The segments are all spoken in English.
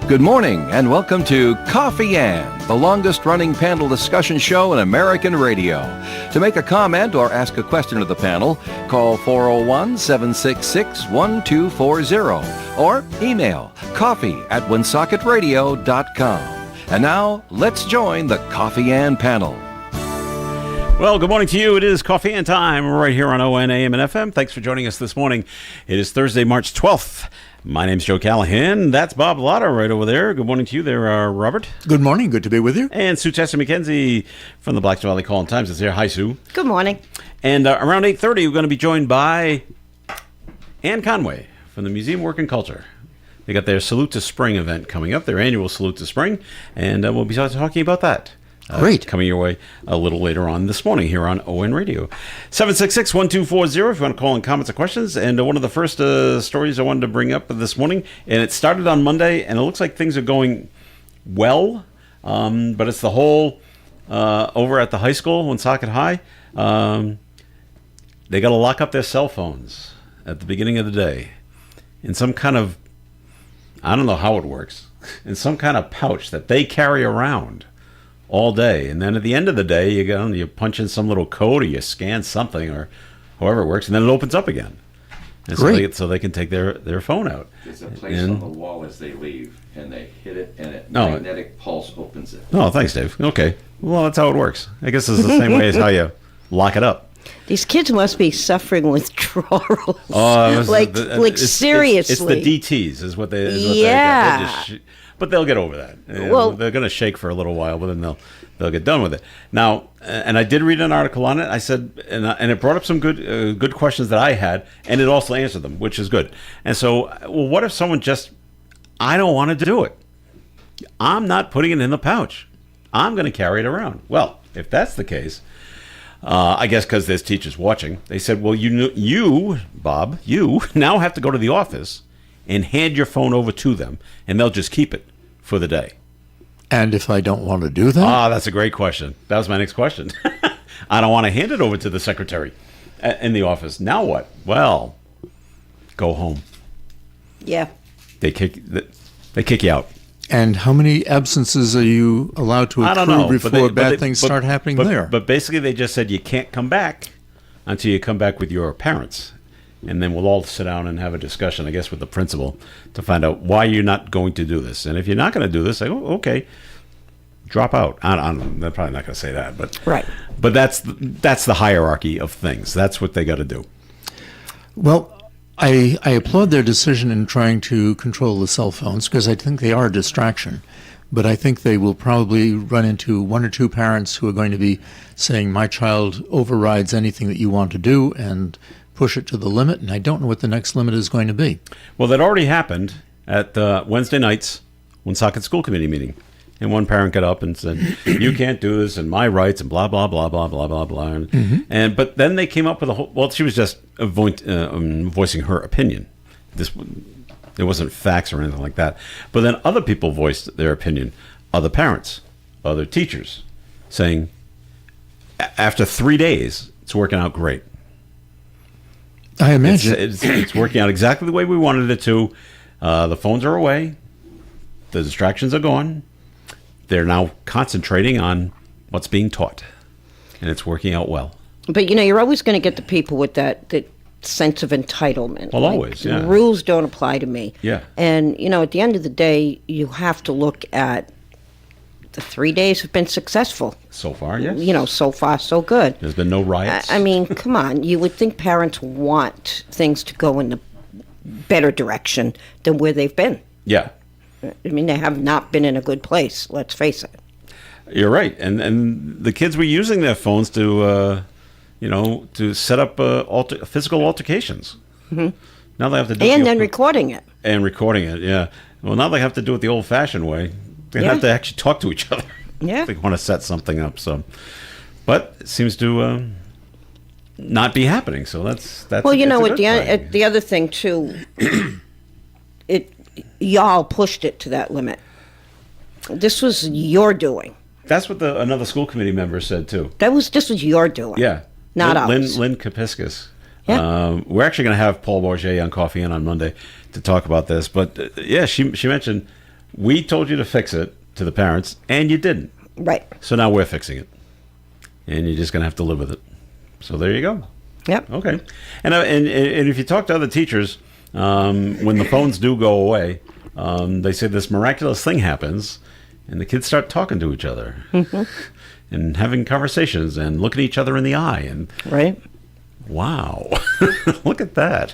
Good morning and welcome to Coffee and, the longest-running panel discussion show in American radio. To make a comment or ask a question of the panel, call 401-766-1240 or email coffee@woonsocketradio.com. And now, let's join the Coffee and panel. Well, good morning to you. It is Coffee and time right here on WOON AM and FM. Thanks for joining us this morning. It is Thursday, March 12th. My name's Joe Callahan. That's Bob Lotta right over there. Good morning to you there, Robert. Good morning. Good to be with you. And Sue Tesser McKenzie from the Black Valley Call-in-Times is here. Hi, Sue. Good morning. And around 8:30, we're going to be joined by Ann Conway from the Museum of Work and Culture. They got their Salute to Spring event coming up, their annual Salute to Spring, and we'll be talking about that. Great. Coming your way a little later on this morning here on ON Radio. 766-1240 if you want to call in comments or questions. And one of the first stories I wanted to bring up this morning, and it started on Monday, and it looks like things are going well, but it's the whole over at the high school, Woonsocket High. They got to lock up their cell phones at the beginning of the day in some kind of, I don't know how it works, in some kind of pouch that they carry around all day, and then at the end of the day, you punch in some little code or you scan something or however it works, and then it opens up again. And so they can take their phone out. There's a place on the wall as they leave, and they hit it, and a magnetic pulse opens it. Oh, thanks, Dave. Okay. Well, that's how it works. I guess it's the same way as how you lock it up. These kids must be suffering withdrawals. Seriously. It's the DTs is what they yeah. But they'll get over that. Well, they're going to shake for a little while, but then they'll get done with it. Now, and I did read an article on it. I said, and it brought up some good questions that I had, and it also answered them, which is good. And so, well, what if someone I don't want to do it. I'm not putting it in the pouch. I'm going to carry it around. Well, if that's the case, I guess because there's teachers watching, they said, well, you, Bob, you now have to go to the office and hand your phone over to them, and they'll just keep it for the day. And if I don't want to do that? That's a great question. That was my next question. I don't want to hand it over to the secretary in the office. Now what? Well, go home. Yeah. They kick you out. And how many absences are you allowed to accrue before bad things start happening there? But basically they just said you can't come back until you come back with your parents. And then we'll all sit down and have a discussion, I guess, with the principal to find out why you're not going to do this. And if you're not going to do this, say, oh, okay, drop out. They're probably not going to say that, but right. But that's the hierarchy of things. That's what they got to do. Well, I applaud their decision in trying to control the cell phones because I think they are a distraction. But I think they will probably run into one or two parents who are going to be saying, my child overrides anything that you want to do, and push it to the limit, and I don't know what the next limit is going to be. Well, that already happened at Wednesday night's Woonsocket School Committee meeting. And one parent got up and said, you can't do this, and my rights, and blah, blah, blah, blah, blah, blah, blah. But then they came up with she was just voicing her opinion. It wasn't facts or anything like that. But then other people voiced their opinion, other parents, other teachers, saying, after 3 days, it's working out great. I imagine it's working out exactly the way we wanted it to. The phones are away. The distractions are gone. They're now concentrating on what's being taught, and it's working out well. But, you're always going to get the people with that sense of entitlement. Well, always, yeah. Rules don't apply to me. Yeah. And, at the end of the day, you have to look at the 3 days have been successful. So far, yes. So far, so good. There's been no riots. I mean, come on. You would think parents want things to go in a better direction than where they've been. Yeah. I mean, they have not been in a good place, let's face it. You're right. And the kids were using their phones to set up physical altercations. Mm-hmm. Now they have to do and then recording it. And recording it, yeah. Well, now they have to do it the old-fashioned way. They have to actually talk to each other. Yeah. If they want to set something up. So, but it seems to not be happening. So that's well, the other thing too, y'all pushed it to that limit. This was your doing. That's what another school committee member said too. This was your doing. Yeah. Not ours. Lynn Kapiskas. Yeah. We're actually going to have Paul Bourget on Coffee In on Monday to talk about this. But she mentioned We told you to fix it to the parents, and you didn't. Right. So now we're fixing it, and you're just going to have to live with it. So there you go. Yep. Okay. And if you talk to other teachers, when the phones do go away, they say this miraculous thing happens, and the kids start talking to each other and having conversations and looking each other in the eye. And Right. wow, look at that!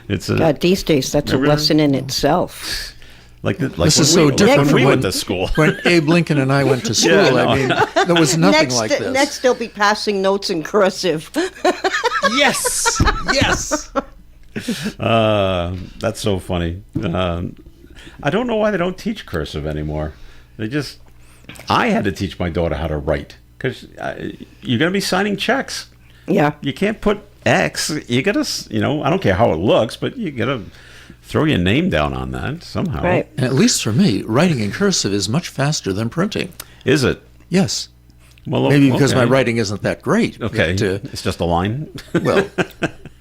It's a, God, these days, that's a lesson in itself. This is so different when from we when, went to school. when Abe Lincoln and I went to school. Yeah, no. I mean, there was nothing like this. Next, they'll be passing notes in cursive. Yes, yes. That's so funny. I don't know why they don't teach cursive anymore. I had to teach my daughter how to write because you're going to be signing checks. Yeah. You can't put X. You got to, I don't care how it looks, but you got to throw your name down on that somehow. Right. And at least for me, writing in cursive is much faster than printing. Is it? Yes. Well, Maybe because okay. my writing isn't that great. Okay. But, It's just a line. well,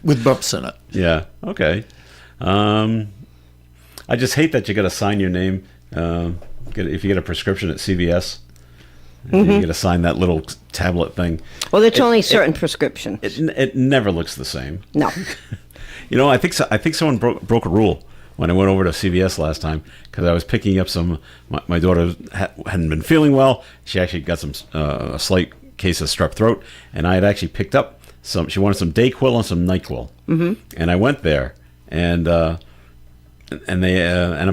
with bumps in it. Yeah. Okay. I just hate that you got to sign your name. If you get a prescription at CVS, you got to sign that little tablet thing. Well, there's only certain prescriptions. It never looks the same. No. I think someone broke a rule when I went over to CVS last time because I was picking up some. My daughter hadn't been feeling well. She actually got a slight case of strep throat, and I had actually picked up some. She wanted some Dayquil and some Nyquil, and I went there and I'm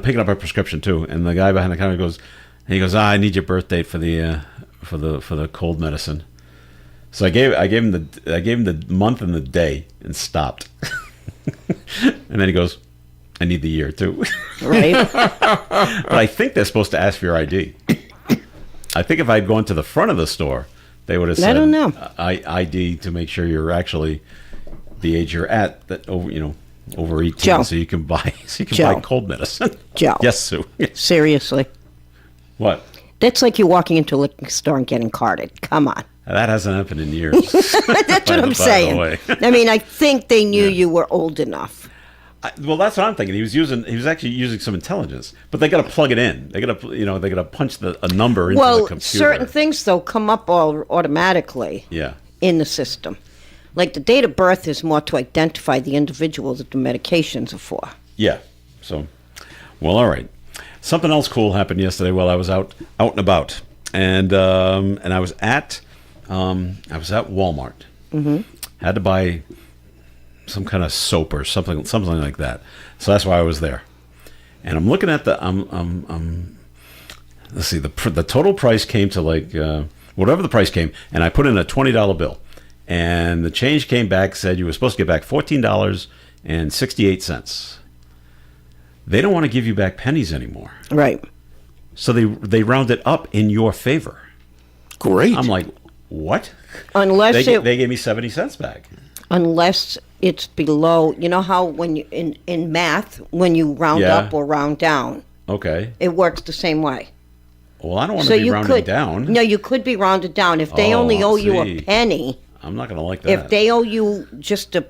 picking up a prescription too. And the guy behind the counter goes, I need your birth date for the cold medicine. So I gave him the month and the day and stopped. And then he goes, I need the year too. Right. But I think they're supposed to ask for your ID. I think if I'd gone to the front of the store, they would have said, I don't know. ID to make sure you're actually the age you're at, that over 18, Joe. so you can buy Joe. cold medicine. Joe. Yes, Sue. Seriously. What? That's like you walking into a liquor store and getting carded. Come on. That hasn't happened in years. That's what I'm By the saying. way. I mean, I think they knew you were old enough. Well, that's what I'm thinking. He was actually using some intelligence, but they got to plug it in. They got to punch a number into the Well, computer. certain things, though, come up all automatically Yeah. in the system. Like the date of birth is more to identify the individual that the medications are for. Yeah. So, well, all right. Something else cool happened yesterday while I was out and about, and I was at Walmart. Mm-hmm. Had to buy some kind of soap or something like that. So that's why I was there. And I'm looking at let's see, the total price came to like whatever the price came, and I put in a $20 bill, and the change came back, said you were supposed to get back $14.68. They don't want to give you back pennies anymore. Right. So they round it up in your favor. Great. I'm like, what? Unless They gave me 70 cents back. unless it's below, you know how when you in math, when you round Yeah. up or round down, Okay. it works the same way. Well, I don't want to be rounded down. No, you could be rounded down. If they only owe you a see. penny, I'm not going to like that. if they owe you just a,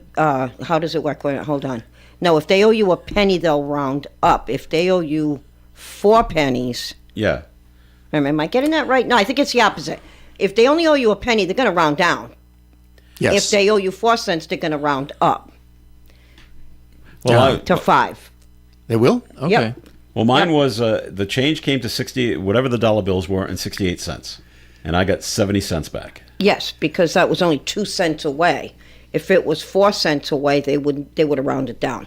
how does it work? Wait, hold on. No, if they owe you a penny, they'll round up. If they owe you 4 pennies, Yeah. am I getting that right? No, I think it's the opposite. If they only owe you a penny, they're going to round down. yes. If they owe you 4 cents, they're going to round up Well, to 5. They will? Okay. Yep. mine Yep. was the change came to 60, whatever the dollar bills were, and 68 cents, and I got 70 cents back. Yes, because that was only 2 cents away. If it was 4 cents away, they would have rounded down.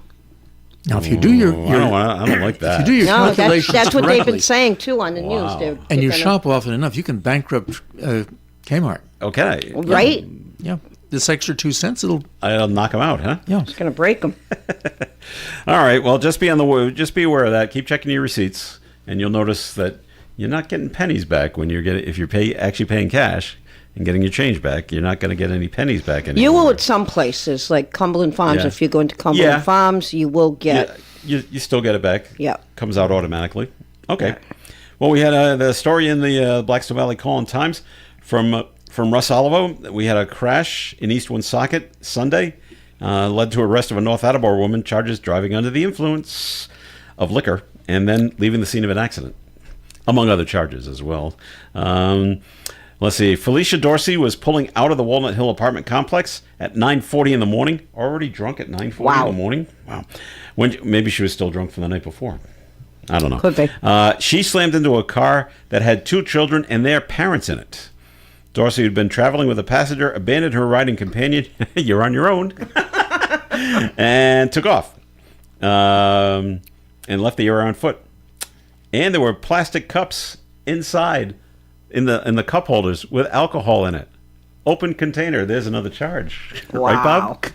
Now, if you do your I don't like that. if you do your No, calculations that's what they've correctly, been saying too on the news. Wow. and you gonna- shop often enough, you can bankrupt Kmart. Okay. right? Yeah. This extra 2 cents, it'll I'll knock them out, huh? yeah. It's going to break them. All right. Well, just be aware of that. Keep checking your receipts, and you'll notice that you're not getting pennies back when if you're actually paying cash and getting your change back. You're not going to get any pennies back anymore. You will at some places, like Cumberland Farms. Yeah. If you go into Cumberland Yeah. Farms, you will get. Yeah, you still get it back. Yeah. Comes out automatically. Okay. Well, we had the story in the Blackstone Valley Call-in-Times from Russ Olivo. We had a crash in East Woonsocket Sunday. Led to arrest of a North Attleboro woman charges driving under the influence of liquor and then leaving the scene of an accident, among other charges as well. Let's see. Felicia Dorsey was pulling out of the Walnut Hill apartment complex at 9:40 in the morning. Already drunk at 9:40 in the morning? Wow. Maybe she was still drunk from the night before. I don't know. Could be. She slammed into a car that had 2 children and their parents in it. Dorsey, who'd been traveling with a passenger, abandoned her riding companion. You're on your own. And took off. And left the area on foot. And there were plastic cups inside in the cup holders with alcohol in it. Open container. There's another charge. Wow. Right, Bob?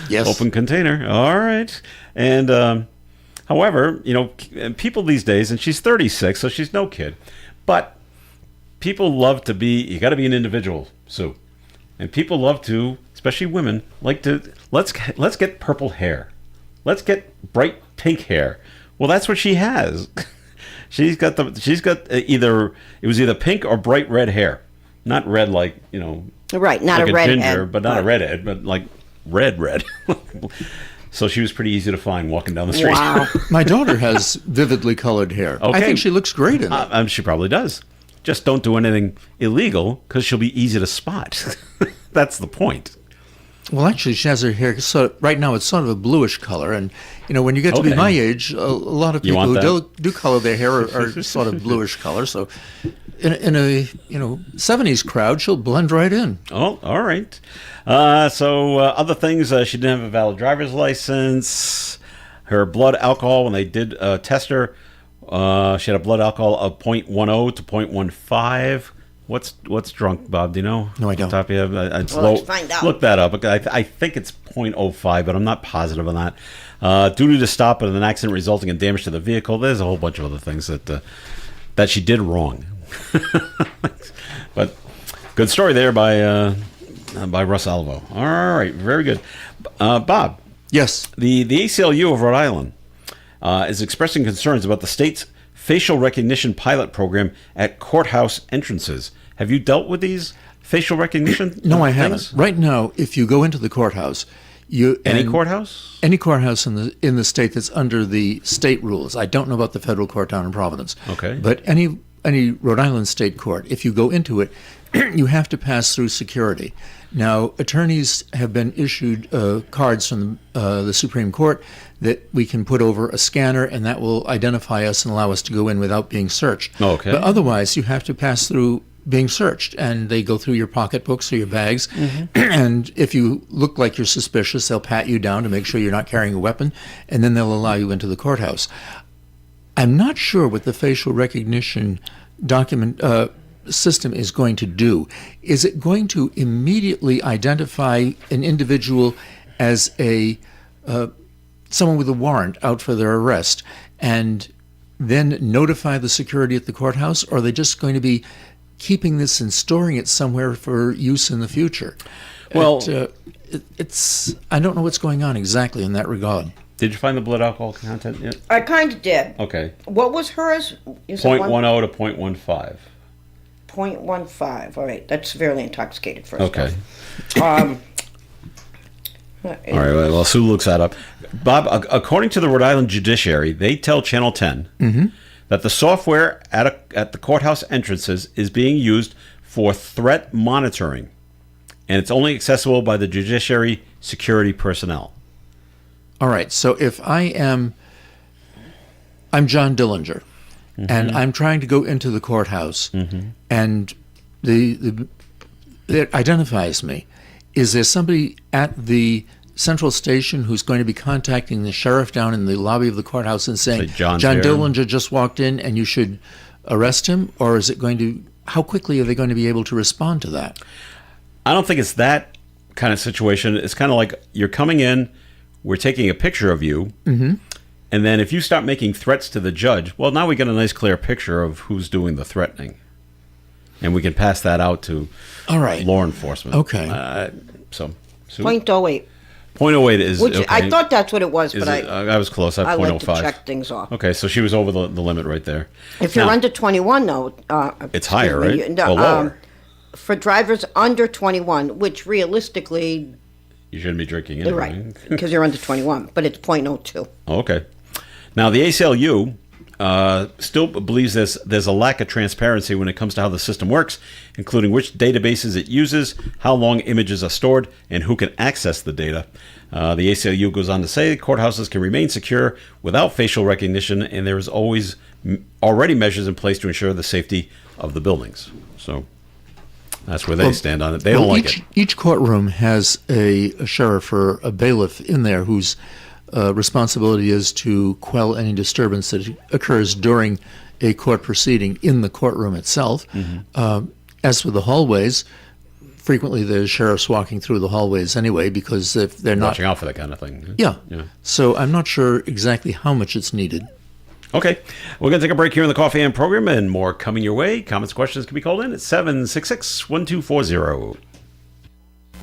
Yes. Open container. All right. And however, people these days, and she's 36, so she's no kid, but people love to be, you got to be an individual, Sue. And people love to, especially women, like to, let's get purple hair. Let's get bright pink hair. Well, that's what she has. She's got either pink or bright red hair. Not red like, Right, not like a redhead. ginger, but not a redhead, but like red. So she was pretty easy to find walking down the street. Wow. My daughter has vividly colored hair. Okay. I think she looks great in it. She probably does. Just don't do anything illegal because she'll be easy to spot. That's the point. Well, actually, she has her hair. So right now, it's sort of a bluish color, and when you get to be my age, a lot of people who do color their hair are sort of bluish color. So, in a 70s crowd, she'll blend right in. Oh, all right. So other things, she didn't have a valid driver's license. Her blood alcohol, when they did test her, she had a blood alcohol of 0.10 to 0.15. What's drunk, Bob? Do you know? No, I don't. Top of your head? Let's find out. Look that up. I think it's 0.05, but I'm not positive on that. Duty to stop in an accident resulting in damage to the vehicle. There's a whole bunch of other things that she did wrong. But good story there by Russ Alvo. All right, very good. Bob. Yes. The ACLU of Rhode Island is expressing concerns about the state's facial recognition pilot program at courthouse entrances. Have you dealt with these facial recognition? No, I haven't. Right now, if you go into the courthouse, any courthouse in the state that's under the state rules. I don't know about the federal court down in Providence. Okay. But any Rhode Island state court, if you go into it, you have to pass through security. Now, attorneys have been issued cards from the Supreme Court that we can put over a scanner, and that will identify us and allow us to go in without being searched. Okay. But otherwise, you have to pass through being searched, and they go through your pocketbooks or your bags. Mm-hmm. And if you look like you're suspicious, they'll pat you down to make sure you're not carrying a weapon, and then they'll allow you into the courthouse. I'm not sure what the facial recognition document system is going to do. Is it going to immediately identify an individual as someone with a warrant out for their arrest and then notify the security at the courthouse, or are they just going to be keeping this and storing it somewhere for use in the future? Well, I don't know what's going on exactly in that regard. Did you find the blood alcohol content yet? I kind of did. Okay. What was hers? 0.10 to 0.15. 0.15. All right, that's severely intoxicated first. Okay. Off. All right, well, Sue looks that up. Bob, according to the Rhode Island Judiciary, they tell Channel 10 that the software at the courthouse entrances is being used for threat monitoring, and it's only accessible by the Judiciary security personnel. All right, so if I'm John Dillinger, and I'm trying to go into the courthouse, and it identifies me, is there somebody at the central station who's going to be contacting the sheriff down in the lobby of the courthouse and saying, John Dillinger just walked in and you should arrest him? Or is it going to, how quickly are they going to be able to respond to that? I don't think it's that kind of situation. It's kind of like you're coming in, we're taking a picture of you, and then if you start making threats to the judge, well, now we get a nice clear picture of who's doing the threatening. And we can pass that out to law enforcement. Okay. So 0.08. 0.08 is Which okay. I thought that's what it was, but I was close. I like to 0.05. check things off. Okay, so she was over the limit right there. If you're under 21, though, it's higher, right? Or lower. For drivers under 21, which realistically, you shouldn't be drinking anyway. Right, because you're under 21, but it's 0.02. Okay. Now the ACLU still believes there's a lack of transparency when it comes to how the system works, including which databases it uses, how long images are stored, and who can access the data. The ACLU goes on to say courthouses can remain secure without facial recognition, and there is always already measures in place to ensure the safety of the buildings. So that's where they stand on it. They don't like it. Each courtroom has a sheriff or a bailiff in there whose responsibility is to quell any disturbance that occurs during a court proceeding in the courtroom itself. As for the hallways, frequently there's sheriffs walking through the hallways anyway, because if they're not watching out for that kind of thing. Yeah. So I'm not sure exactly how much it's needed. Okay, we're going to take a break here in the Coffee and program, and more coming your way. Comments, questions can be called in at 766-1240.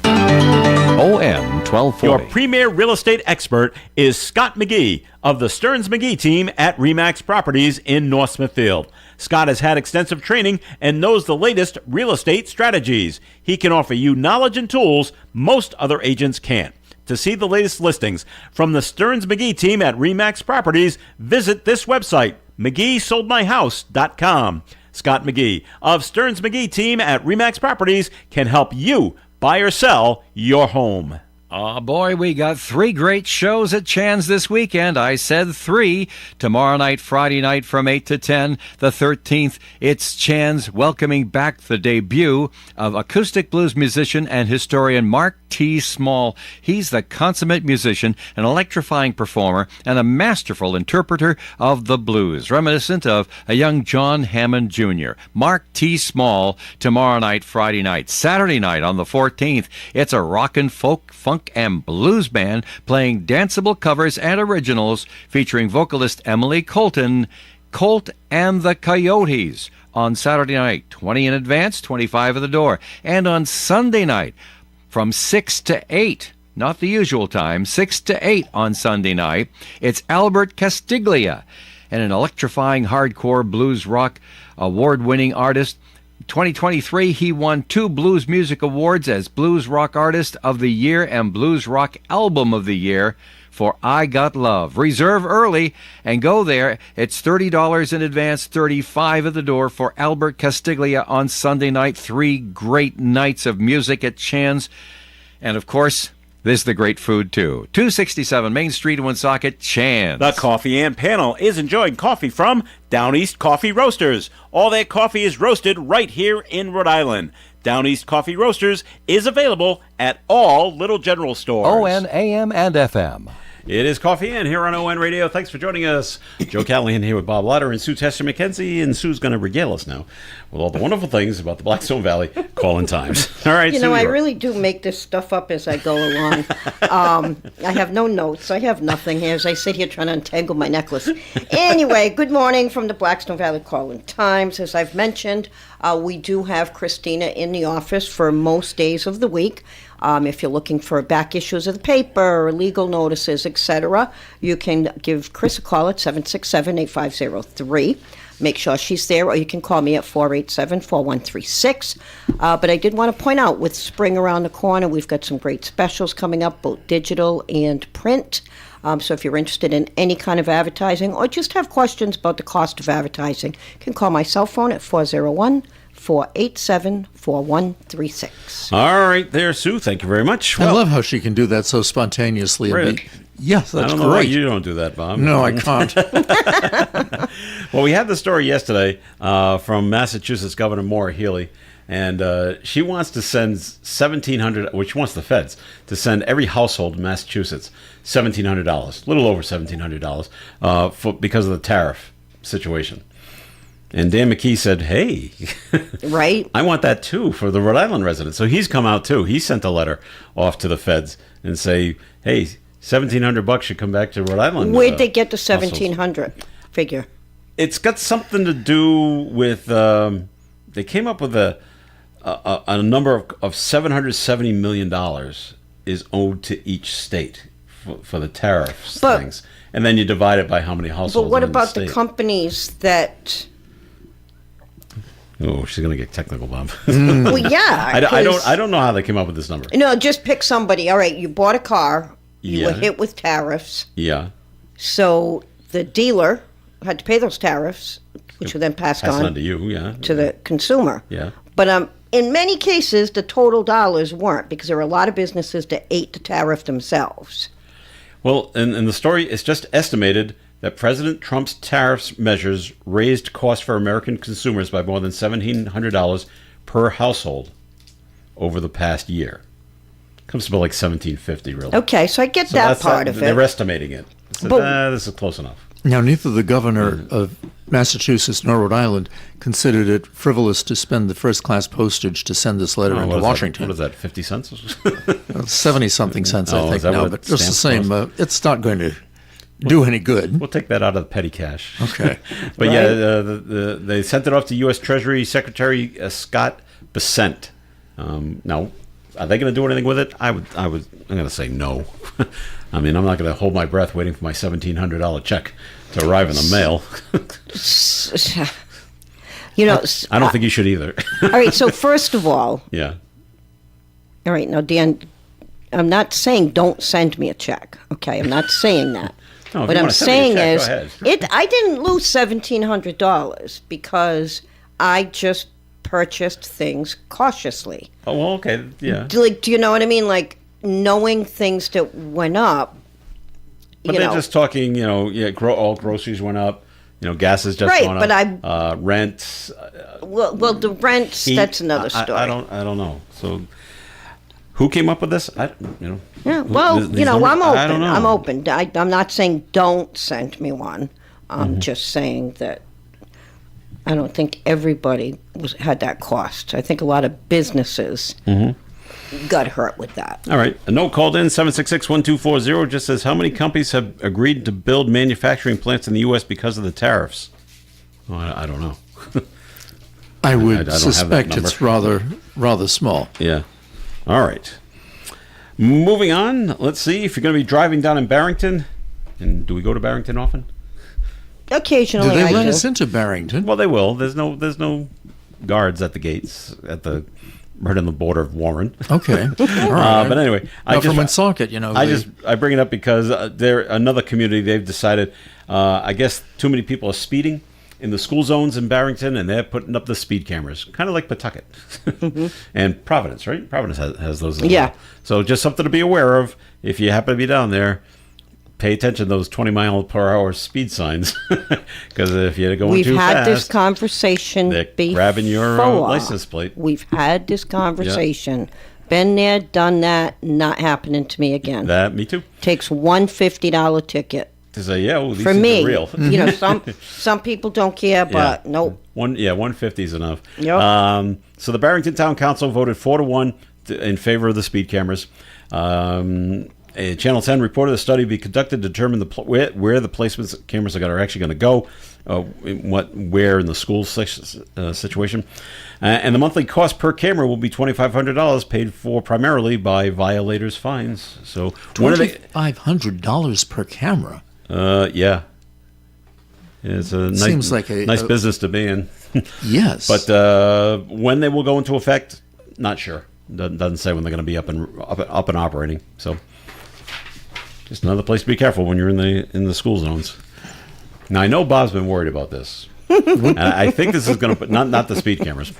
OM 1240. Your premier real estate expert is Scott McGee of the Stearns McGee team at RE/MAX Properties in North Smithfield. Scott has had extensive training and knows the latest real estate strategies. He can offer you knowledge and tools most other agents can't. To see the latest listings from the Stearns McGee team at RE/MAX Properties, visit this website, McGeeSoldMyHouse.com. Scott McGee of Stearns McGee team at RE/MAX Properties can help you buy or sell your home. Oh boy, we got 3 great shows at Chan's this weekend. I said 3. Tomorrow night, Friday night from 8 to 10. The 13th, it's Chan's welcoming back the debut of acoustic blues musician and historian Mark T. Small. He's the consummate musician, an electrifying performer, and a masterful interpreter of the blues, reminiscent of a young John Hammond Jr. Mark T. Small, tomorrow night, Friday night. Saturday night on the 14th, it's a rockin' folk, funk, and blues band playing danceable covers and originals featuring vocalist Emily Colton, Colt and the Coyotes. On Saturday night, 20 in advance, 25 at the door. And on Sunday night, from 6 to 8, not the usual time, 6 to 8 on Sunday night, it's Albert Castiglia, and an electrifying hardcore blues rock award-winning artist. 2023, he won 2 Blues Music Awards as Blues Rock Artist of the Year and Blues Rock Album of the Year for I Got Love. Reserve early and go there. It's $30 in advance, $35 at the door for Albert Castiglia on Sunday night. 3 great nights of music at Chan's. And, of course, there's the great food, too. 267 Main Street in Woonsocket, Chan's. The Coffee and panel is enjoying coffee from Down East Coffee Roasters. All their coffee is roasted right here in Rhode Island. Down East Coffee Roasters is available at all Little General stores. ON, AM, and FM. It is Coffee In here on ON Radio. Thanks for joining us. Joe Callahan here with Bob Lauder and Sue Tester McKenzie. And Sue's going to regale us now with all the wonderful things about the Blackstone Valley call-in times. All right, You know, I really do make this stuff up as I go along. I have no notes. I have nothing here as I sit here trying to untangle my necklace. Anyway, good morning from the Blackstone Valley Call-in Times. As I've mentioned, we do have Christina in the office for most days of the week. If you're looking for back issues of the paper, or legal notices, etc., you can give Chris a call at 767-8503. Make sure she's there, or you can call me at 487-4136. But I did want to point out, with spring around the corner, we've got some great specials coming up, both digital and print. So if you're interested in any kind of advertising, or just have questions about the cost of advertising, you can call my cell phone at 401-487-4136. All right there, Sue. Thank you very much. I love how she can do that so spontaneously. Really? Yes, that's I don't great. know why you don't do that, Bob. No, I can't. Well, we had the story yesterday from Massachusetts Governor Maura Healey, and she wants to send $1,700, which wants the feds to send every household in Massachusetts $1,700, a little over $1,700, because of the tariff situation. And Dan McKee said, hey, Right? I want that too for the Rhode Island residents. So he's come out too. He sent a letter off to the feds and say, hey, $1,700 should come back to Rhode Island. Where'd they get the 1,700 figure? It's got something to do with, they came up with a number of $770 million is owed to each state for the tariffs things. And then you divide it by how many households. But what are in about the the companies that... Oh, she's gonna get technical, Bob. Well, yeah. I don't know how they came up with this number. No, just pick somebody. All right, you bought a car. You Yeah. were hit with tariffs. Yeah. So the dealer had to pay those tariffs, which were then passed on to you, to the consumer. Yeah. But in many cases, the total dollars weren't, because there were a lot of businesses that ate the tariff themselves. Well, in the story, it's just estimated that President Trump's tariffs measures raised costs for American consumers by more than $1,700 per household over the past year. Comes to about like $1,750, really. Okay, so I get that part of it. They're estimating it. So this is close enough. Now, neither the governor of Massachusetts nor Rhode Island considered it frivolous to spend the first-class postage to send this letter into Washington. What is that, 50 cents? 70-something cents, I think, now. But just the same, it's not going to do any good. We'll take that out of the petty cash. Okay. But they sent it off to U.S. Treasury Secretary Scott Bessent. Now, are they going to do anything with it? I'm going to say no. I mean, I'm not going to hold my breath waiting for my $1,700 check to arrive in the mail. I don't think you should either. All right, so first of all. Yeah. All right, now, Dan, I'm not saying don't send me a check. Okay, I'm not saying that. No, what I'm saying is, I didn't lose $1,700 because I just purchased things cautiously. Oh, well, okay, yeah. Like, do you know what I mean? Like, knowing things that went up. But they're just talking, all groceries went up. Gas has just gone up. But rent. Well, the rent, that's another story. I don't know. So, who came up with this? Yeah, well, I'm open. I don't know. I'm open. I'm not saying don't send me one. I'm just saying that I don't think everybody had that cost. I think a lot of businesses got hurt with that. All right. A note called in, 766-1240, just says, how many companies have agreed to build manufacturing plants in the U.S. because of the tariffs? Well, I don't know. I would suspect it's rather small. Yeah. All right. Moving on. Let's see if you're going to be driving down in Barrington. And do we go to Barrington often? Occasionally, do they let us into Barrington? Well, they will. There's no guards at the gates right on the border of Warren. Okay, all right. But anyway, from Woonsocket, I bring it up because they're another community. They've decided, I guess, too many people are speeding in the school zones in Barrington, and they're putting up the speed cameras, kind of like Pawtucket and Providence, right? Providence has those. Yeah. Well. So just something to be aware of if you happen to be down there. Pay attention to those 20-mile-per-hour speed signs, because if you're going too fast, we've had this conversation before. Grabbing your license plate. We've had this conversation. Yep. Been there, done that. Not happening to me again. Me too. Takes one $50 ticket. To say, these for me, are real. Some people don't care, but nope. $150 is enough. Yep. So the Barrington Town Council voted 4-1 in favor of the speed cameras. Channel 10 reported a study be conducted to determine where the placements cameras are actually going to go, where in the school situation. And the monthly cost per camera will be $2,500, paid for primarily by violators' fines. So $2,500 per camera? Yeah. It's a seems like a nice business to be in. Yes. But when they will go into effect, not sure. Doesn't say when they're going to be up and operating. So just another place to be careful when you're in the school zones. Now I know Bob's been worried about this, and I think this is going to put not the speed cameras,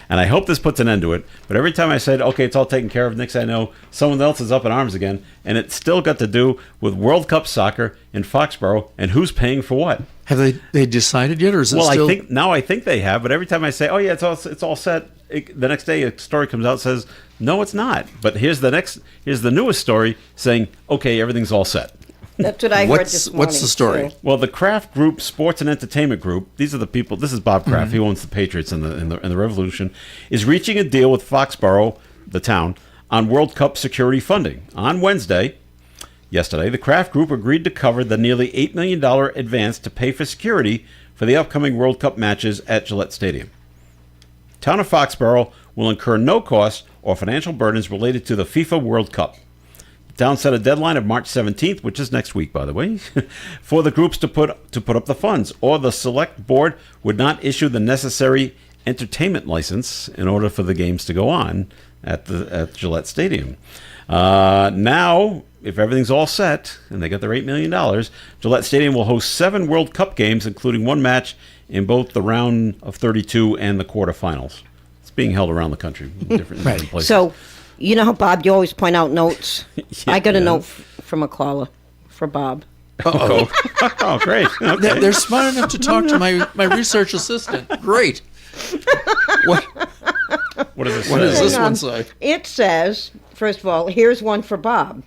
and I hope this puts an end to it. But every time I said, okay, it's all taken care of, next I know someone else is up in arms again, and it's still got to do with World Cup soccer in Foxborough and who's paying for what. Have they decided yet, or is it still? Well, I think they have. But every time I say, oh yeah, it's all set, the next day a story comes out and says, no, it's not. But here's the newest story saying, okay, everything's all set. That's what I heard this morning. What's the story? Too. Well, the Kraft Group Sports and Entertainment Group, these are the people. This is Bob Kraft. He owns the Patriots and the Revolution, is reaching a deal with Foxborough, the town, on World Cup security funding. On yesterday, the Kraft Group agreed to cover the nearly $8 million advance to pay for security for the upcoming World Cup matches at Gillette Stadium. Town of Foxborough will incur no costs or financial burdens related to the FIFA World Cup. The town set a deadline of March 17th, which is next week, by the way, for the groups to put up the funds, or the select board would not issue the necessary entertainment license in order for the games to go on at Gillette Stadium. Now, if everything's all set and they get their $8 million, Gillette Stadium will host 7 World Cup games, including 1 match in both the round of 32 and the quarterfinals. It's being held around the country in different places. So, you know how, Bob, you always point out notes? Yeah, I got a note from a caller for Bob. Uh-oh. Oh, great. Okay. They're smart enough to talk to my research assistant. Great. What What does this one say? It says, first of all, here's one for Bob.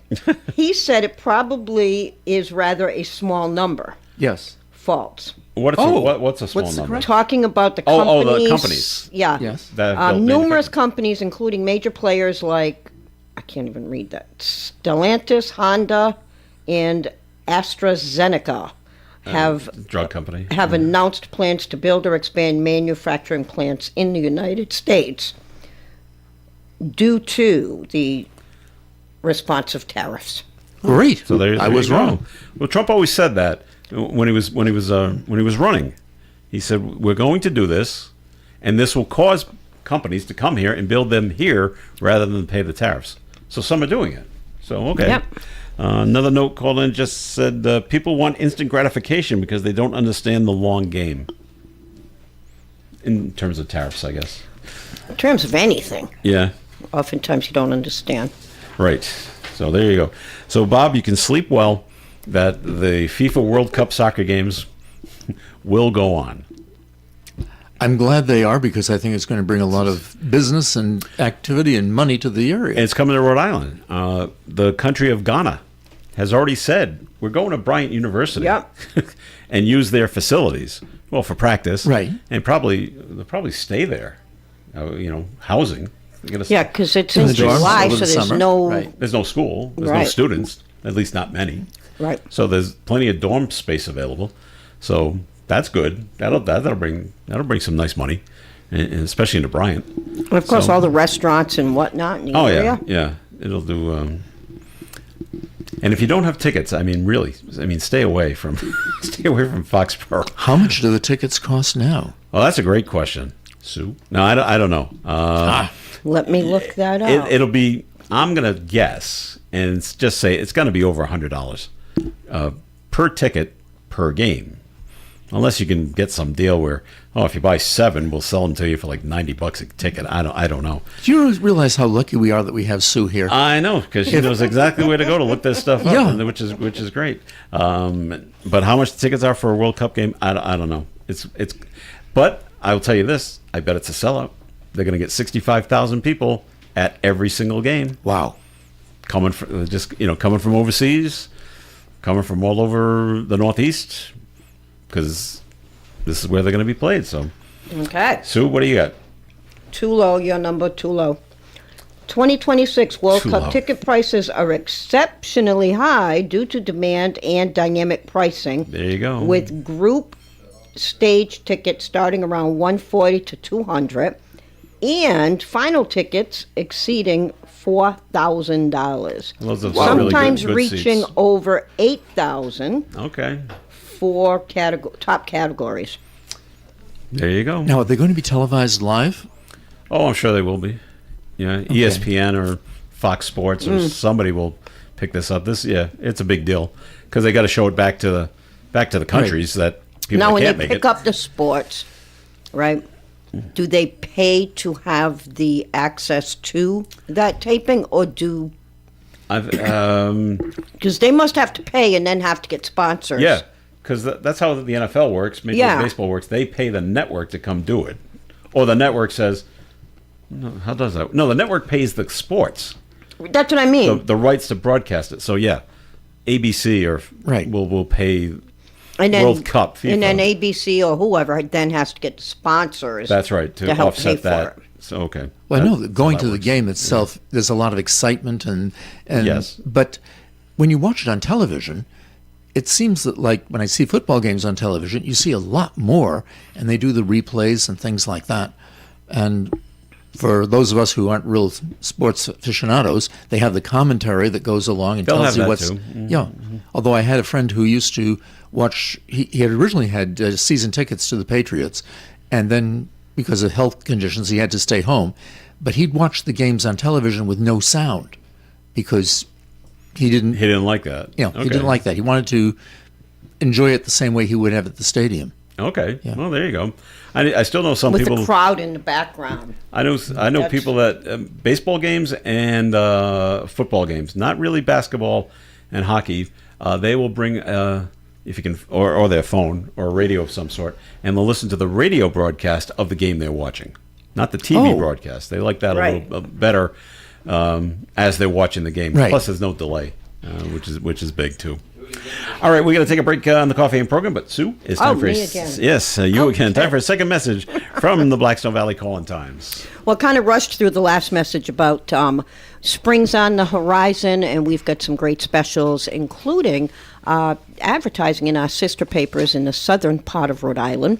He said it probably is rather a small number. Yes. False. What's a small what's the number? correct- Talking about the companies. Oh, the companies. Yeah. Yes. That built Numerous manufacturing. companies, including major players like, I can't even read that, Stellantis, Honda, and AstraZeneca have Drug company. announced plans to build or expand manufacturing plants in the United States due to the response of tariffs. Great. So there I you was go. wrong. Well, Trump always said that when he was running. He said, "We're going to do this, and this will cause companies to come here and build them here rather than pay the tariffs." So some are doing it. So okay. Yep. Another note called in just said people want instant gratification because they don't understand the long game. In terms of tariffs, I guess. In terms of anything, Yeah. oftentimes you don't understand. Right. So there you go. So Bob, you can sleep well that the FIFA World Cup soccer games will go on. I'm glad they are because I think it's going to bring a lot of business and activity and money to the area. And it's coming to Rhode Island. The country of Ghana has already said we're going to Bryant University. Yep. And use their facilities, well, for practice. Right. And they'll probably stay there. Housing. They're gonna Yeah, because it's In in the dorms July, over so the there's summer. no... Right. There's no school. There's no Right. students. At least not many. Right. So there's plenty of dorm space available. So that's good. That'll bring some nice money, and especially into Bryant. And of course, So- all the restaurants and whatnot in the Oh area. yeah. It'll do. And if you don't have tickets, stay away from Foxborough. How much do the tickets cost now? Well, that's a great question, Sue. No, I don't know. Let me look that up. It'll be. I'm gonna guess and just say it's gonna be over $100 per ticket per game, unless you can get some deal where if you buy 7, we'll sell them to you for like $90 a ticket. I don't know. Do you realize how lucky we are that we have Sue here? I know because she knows exactly where to go to look this stuff up, Yeah. which is great. But how much the tickets are for a World Cup game, I don't know. But I will tell you this: I bet it's a sellout. They're going to get 65,000 people at every single game. Wow. Coming from overseas, coming from all over the Northeast, because this is where they're going to be played. So, Okay. Sue, what do you got? Too low, your number, too low. 2026 World Too Cup low. ticket prices are exceptionally high due to demand and dynamic pricing. There you go. With group stage tickets starting around 140 to 200 and final tickets exceeding $4,000. Those are some really Sometimes good reaching seats. over 8,000 Okay, for top categories. there you go. Now, are they going to be televised live? Oh, I'm sure they will be. Yeah, ESPN or Fox Sports or somebody will pick this up. It's a big deal because they got to show it back to the countries that people Now, that when they can't make pick it. up the sports, right, do they pay to have the access to that taping, or do... Because they must have to pay and then have to get sponsors. Yeah, because that's how the NFL works. Major Yeah. League Baseball works. They pay the network to come do it, or the network says, "No, how does that?" No, the network pays the sports, That's what I mean. the rights to broadcast it. So yeah, ABC Right. will pay and then, World Cup. FIFA. And then ABC or whoever then has to get the sponsors. That's right to help pay offset for that. it. So okay. Well, I know That- that going so to that the works. game itself, there's a lot of excitement and Yes. But when you watch it on television, it seems that like when I see football games on television, you see a lot more, and they do the replays and things like that. And for those of us who aren't real sports aficionados, they have the commentary that goes along and They'll tells have you that what's too. Mm-hmm. yeah. Although I had a friend who used to watch. He had originally had season tickets to the Patriots, and then because of health conditions, he had to stay home. But he'd watch the games on television with no sound because he didn't. He didn't like that. He didn't like that. He wanted to enjoy it the same way he would have at the stadium. Okay. Yeah. Well, there you go. I still know some with people with the crowd in the background. I know people that baseball games and football games, not really basketball and hockey. They will bring if you can, or their phone or a radio of some sort, and they'll listen to the radio broadcast of the game they're watching, not the TV broadcast. They like that a little better as they're watching the game. Right. Plus, there's no delay, which is big too. All right, we're going to take a break on the Coffee and Program, but Sue, it's time for me again. Yes, you again. Time for a second message from the Blackstone Valley Call-in Times. Well, kind of rushed through the last message about spring's on the horizon, and we've got some great specials, including advertising in our sister papers in the southern part of Rhode Island.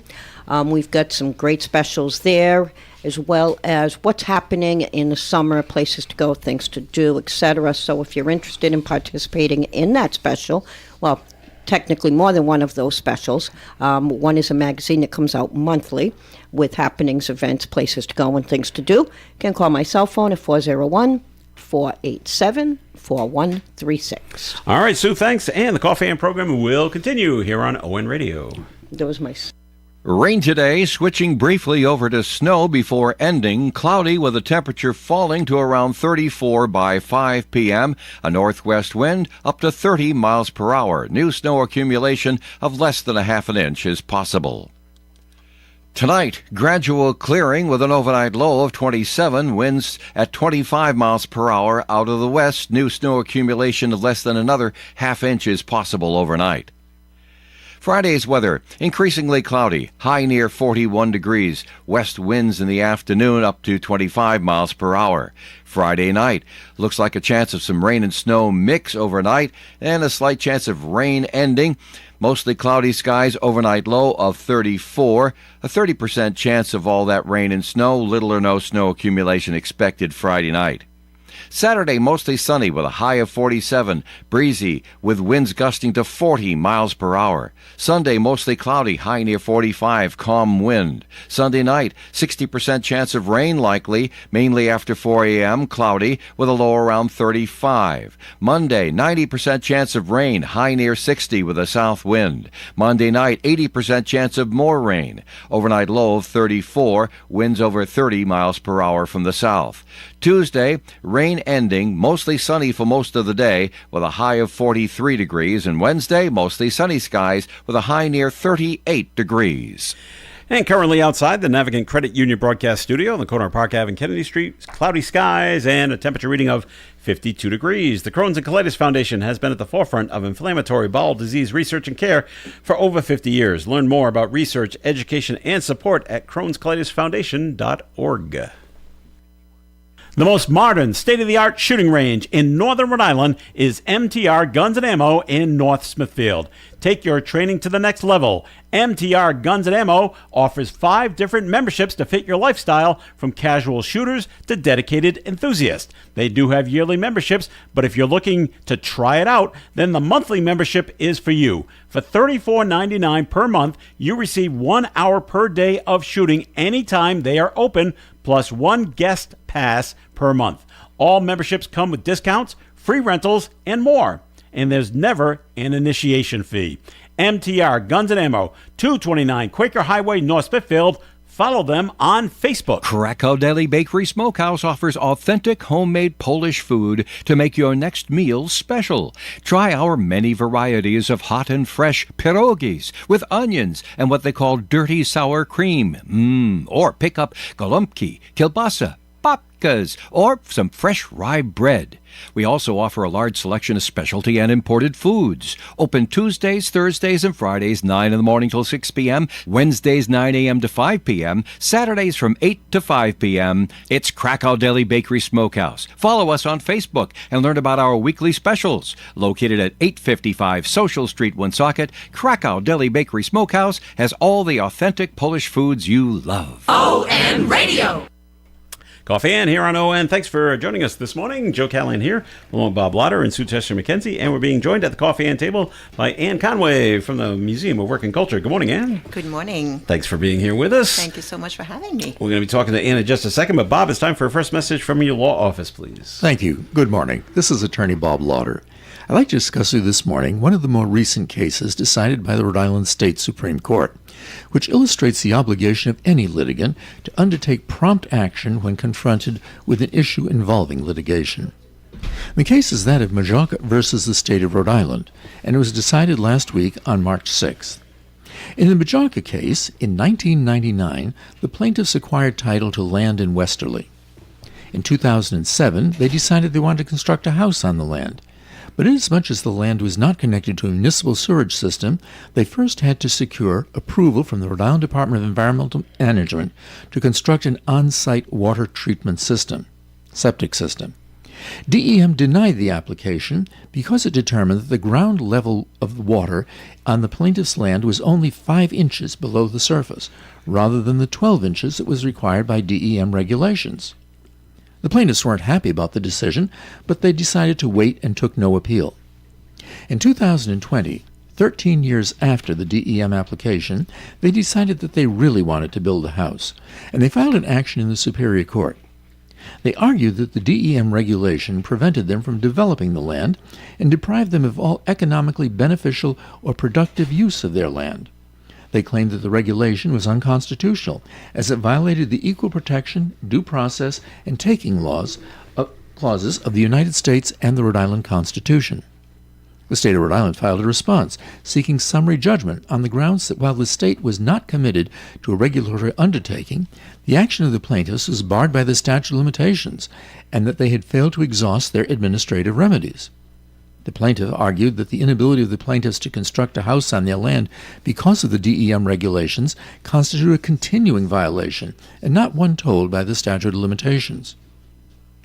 We've got some great specials there, as well as what's happening in the summer, places to go, things to do, etc. So if you're interested in participating in that special, well, technically more than one of those specials. One is a magazine that comes out monthly with happenings, events, places to go, and things to do. You can call my cell phone at 401-487-4136. All right, Sue, thanks. And the Coffee and Program will continue here on ON Radio. That was my... Rain today, switching briefly over to snow before ending. Cloudy with the temperature falling to around 34 by 5 p.m. A northwest wind up to 30 miles per hour. New snow accumulation of less than a half an inch is possible. Tonight, gradual clearing with an overnight low of 27, winds at 25 miles per hour out of the west. New snow accumulation of less than another half inch is possible overnight. Friday's weather, increasingly cloudy, high near 41 degrees, west winds in the afternoon up to 25 miles per hour. Friday night, looks like a chance of some rain and snow mix overnight, and a slight chance of rain ending. Mostly cloudy skies, overnight low of 34, a 30% chance of all that rain and snow, little or no snow accumulation expected Friday night. Saturday, mostly sunny with a high of 47, breezy with winds gusting to 40 miles per hour. Sunday, mostly cloudy, high near 45, calm wind. Sunday night, 60% chance of rain likely, mainly after 4 a.m., cloudy with a low around 35. Monday, 90% chance of rain, high near 60 with a south wind. Monday night, 80% chance of more rain. Overnight low of 34, winds over 30 miles per hour from the south. Tuesday, rain ending, mostly sunny for most of the day with a high of 43 degrees, and Wednesday, mostly sunny skies with a high near 38 degrees. And currently outside the Navigant Credit Union broadcast studio on the corner of Park Ave and Kennedy Street, cloudy skies and a temperature reading of 52 degrees. The Crohn's and Colitis Foundation has been at the forefront of inflammatory bowel disease research and care for over 50 years. Learn more about research, education, and support at crohnscolitisfoundation.org. The most modern, state-of-the-art shooting range in northern Rhode Island is MTR Guns & Ammo in North Smithfield. Take your training to the next level. MTR Guns & Ammo offers 5 different memberships to fit your lifestyle, from casual shooters to dedicated enthusiasts. They do have yearly memberships, but if you're looking to try it out, then the monthly membership is for you. For $34.99 per month, you receive 1 hour per day of shooting anytime they are open, plus 1 guest pass per month. All memberships come with discounts, free rentals, and more. And there's never an initiation fee. MTR Guns & Ammo, 229 Quaker Highway, North Smithfield. Follow them on Facebook. Krakow Deli Bakery Smokehouse offers authentic homemade Polish food to make your next meal special. Try our many varieties of hot and fresh pierogies with onions and what they call dirty sour cream. Or pick up gołąbki, kielbasa, babkas, or some fresh rye bread. We also offer a large selection of specialty and imported foods. Open Tuesdays, Thursdays, and Fridays, 9 in the morning till 6 p.m., Wednesdays, 9 a.m. to 5 p.m., Saturdays from 8 to 5 p.m. It's Krakow Deli Bakery Smokehouse. Follow us on Facebook and learn about our weekly specials. Located at 855 Social Street, Woonsocket, Krakow Deli Bakery Smokehouse has all the authentic Polish foods you love. ON Radio. Coffee Ann here on ON. Thanks for joining us this morning. Joe Callahan here, along with Bob Lauder and Sue Chester-McKenzie, and we're being joined at the Coffee Ann table by Ann Conway from the Museum of Work and Culture. Good morning, Ann. Good morning. Thanks for being here with us. Thank you so much for having me. We're going to be talking to Ann in just a second, but Bob, it's time for a first message from your law office, please. Thank you. Good morning. This is Attorney Bob Lauder. I'd like to discuss with you this morning one of the more recent cases decided by the Rhode Island State Supreme Court, which illustrates the obligation of any litigant to undertake prompt action when confronted with an issue involving litigation. The case is that of Majorca versus the State of Rhode Island, and it was decided last week on March 6th. In the Majorca case, in 1999, the plaintiffs acquired title to land in Westerly. In 2007, they decided they wanted to construct a house on the land. But inasmuch as the land was not connected to a municipal sewage system, they first had to secure approval from the Rhode Island Department of Environmental Management to construct an on-site water treatment system, septic system. DEM denied the application because it determined that the ground level of the water on the plaintiff's land was only 5 inches below the surface, rather than the 12 inches that was required by DEM regulations. The plaintiffs weren't happy about the decision, but they decided to wait and took no appeal. In 2020, 13 years after the DEM application, they decided that they really wanted to build a house, and they filed an action in the Superior Court. They argued that the DEM regulation prevented them from developing the land and deprived them of all economically beneficial or productive use of their land. They claimed that the regulation was unconstitutional, as it violated the equal protection, due process, and taking clauses of the United States and the Rhode Island Constitution. The state of Rhode Island filed a response seeking summary judgment on the grounds that while the state was not committed to a regulatory undertaking, the action of the plaintiffs was barred by the statute of limitations, and that they had failed to exhaust their administrative remedies. The plaintiff argued that the inability of the plaintiffs to construct a house on their land because of the DEM regulations constituted a continuing violation and not one told by the statute of limitations.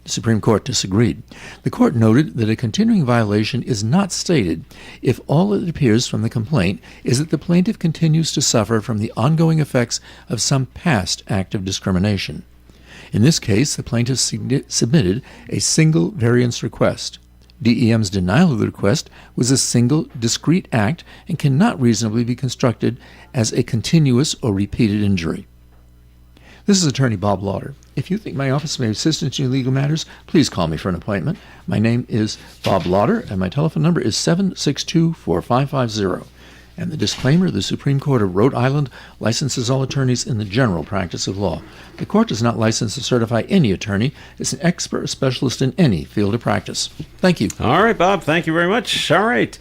The Supreme Court disagreed. The court noted that a continuing violation is not stated if all that appears from the complaint is that the plaintiff continues to suffer from the ongoing effects of some past act of discrimination. In this case, the plaintiff submitted a single variance request. DEM's denial of the request was a single, discrete act and cannot reasonably be constructed as a continuous or repeated injury. This is Attorney Bob Lauder. If you think my office may assist in your legal matters, please call me for an appointment. My name is Bob Lauder, and my telephone number is 762-4550. And the disclaimer, the Supreme Court of Rhode Island licenses all attorneys in the general practice of law. The court does not license or certify any attorney as an expert or specialist in any field of practice. Thank you. All right, Bob, thank you very much. All right.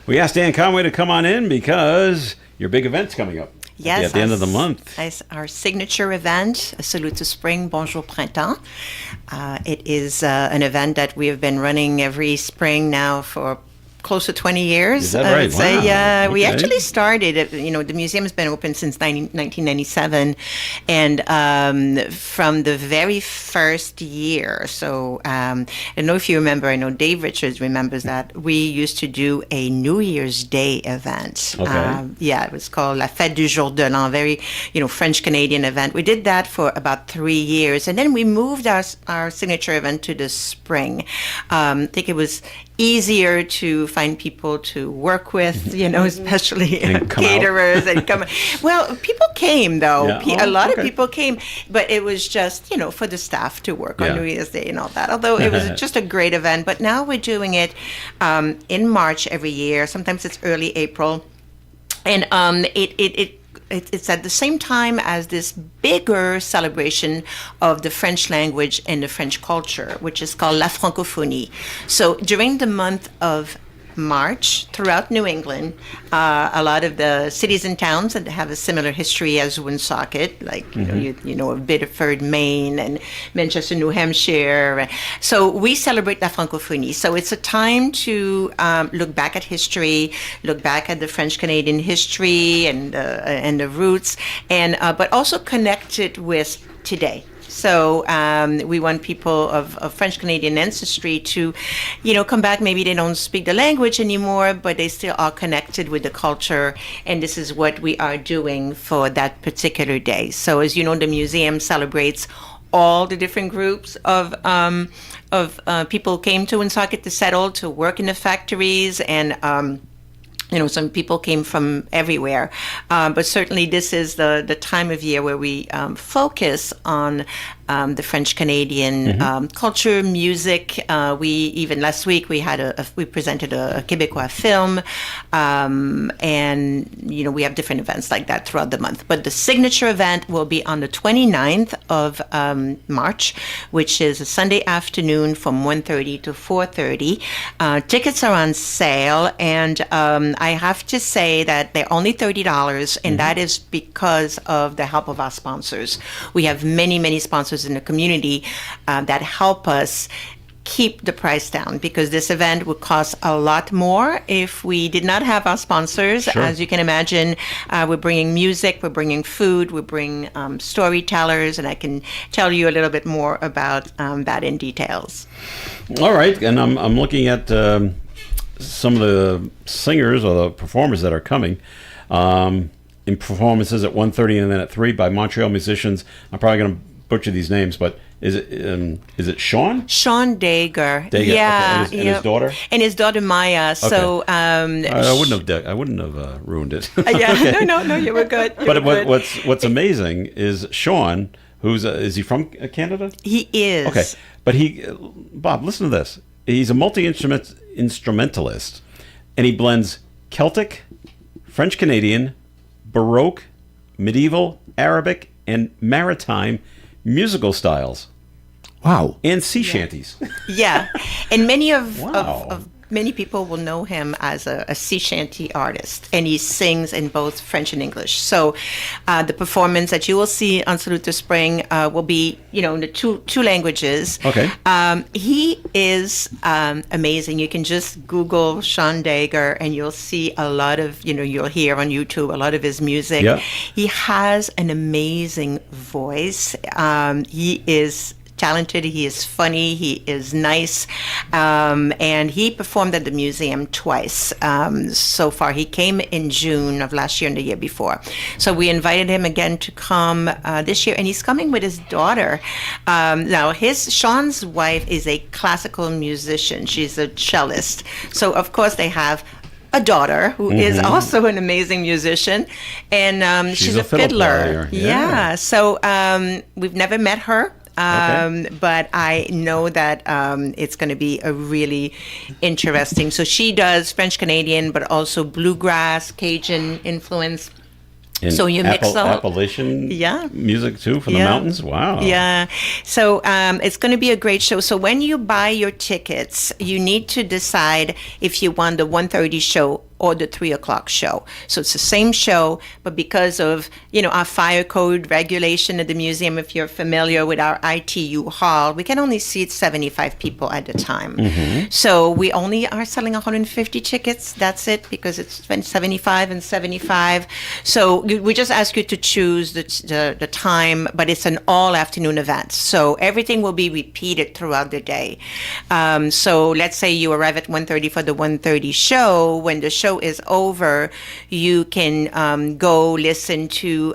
We asked Dan Conway to come on in because your big event's coming up. Yes. At the end of the month. Our signature event, Salute to Spring, Bonjour Printemps. It is an event that we have been running every spring now for close to 20 years. Is that right? I would say, Wow. we Okay. actually started, the museum has been open since 1997, and from the very first year. So I don't know if you remember, I know Dave Richards remembers that, we used to do a New Year's Day event. Okay. It was called La Fête du Jour de l'An, very, French-Canadian event. We did that for about 3 years, and then we moved our signature event to the spring. I think it was easier to find people to work with, especially And come caterers and come. Well, people came though. Yeah. A lot Okay. of people came, but it was just, for the staff to work Yeah. on New Year's Day and all that. Although it was just a great event, but now we're doing it in March every year. Sometimes it's early April, and it's at the same time as this bigger celebration of the French language and the French culture, which is called La Francophonie. So during the month of March, throughout New England, a lot of the cities and towns that have a similar history as Woonsocket, like you know of Biddeford, Maine, and Manchester, New Hampshire. So we celebrate La Francophonie. So it's a time to look back at history, look back at the French-Canadian history and the roots, and but also connect it with today. So we want people of French-Canadian ancestry to, come back. Maybe they don't speak the language anymore, but they still are connected with the culture. And this is what we are doing for that particular day. So as you know, the museum celebrates all the different groups of people came to Woonsocket to settle, to work in the factories, and some people came from everywhere, but certainly this is the time of year where we focus on the French Canadian culture, music. We even last week we had we presented a Québécois film, and we have different events like that throughout the month. But the signature event will be on the 29th of March, which is a Sunday afternoon from 1:30 to 4:30. Tickets are on sale, and I have to say that they're only $30, and that is because of the help of our sponsors. We have many, many sponsors in the community that help us keep the price down, because this event would cost a lot more if we did not have our sponsors. Sure. As you can imagine, we're bringing music, we're bringing food, we're bringing storytellers, and I can tell you a little bit more about that in details. All right, and I'm looking at some of the singers or the performers that are coming. In performances at 1:30 and then at 3 by Montreal musicians. I'm probably going to butcher these names, but is it Sean? Sean Dager. Yeah, okay. And his daughter. And his daughter Maya. Okay. So I wouldn't have ruined it. yeah, Okay. no, you were good. But what's amazing is Sean, is he from Canada? He is. Okay, but Bob, listen to this. He's a multi-instrumentalist, and he blends Celtic, French Canadian, Baroque, medieval, Arabic, and maritime musical styles. Wow. And sea shanties. Yeah, and many Wow. of many people will know him as a sea shanty artist, and he sings in both French and English. So the performance that you will see on Salute to Spring will be, in the two languages. Okay. He is amazing. You can just Google Sean Dager, and you'll see a lot of, you'll hear on YouTube a lot of his music. Yeah. He has an amazing voice. He is talented, he is funny, he is nice, and he performed at the museum twice so far. He came in June of last year and the year before. So we invited him again to come this year, and he's coming with his daughter. Now, Sean's wife is a classical musician. She's a cellist. So, of course, they have a daughter who is also an amazing musician, and she's a fiddler. player. Yeah. So we've never met her. But I know that it's going to be a really interesting. So she does French Canadian, but also bluegrass, Cajun influence. And so you mix all Appalachian music too from the mountains. Wow. Yeah. So it's going to be a great show. So when you buy your tickets, you need to decide if you want the 1:30 show or the 3 o'clock show. So it's the same show, but because of, our fire code regulation at the museum, if you're familiar with our ITU hall, we can only seat 75 people at a time. So we only are selling 150 tickets. That's it, because it's 75 and 75. So we just ask you to choose the time, but it's an all afternoon event. So everything will be repeated throughout the day. So let's say you arrive at 1:30 for the 1:30 show. When the show is over, you can go listen to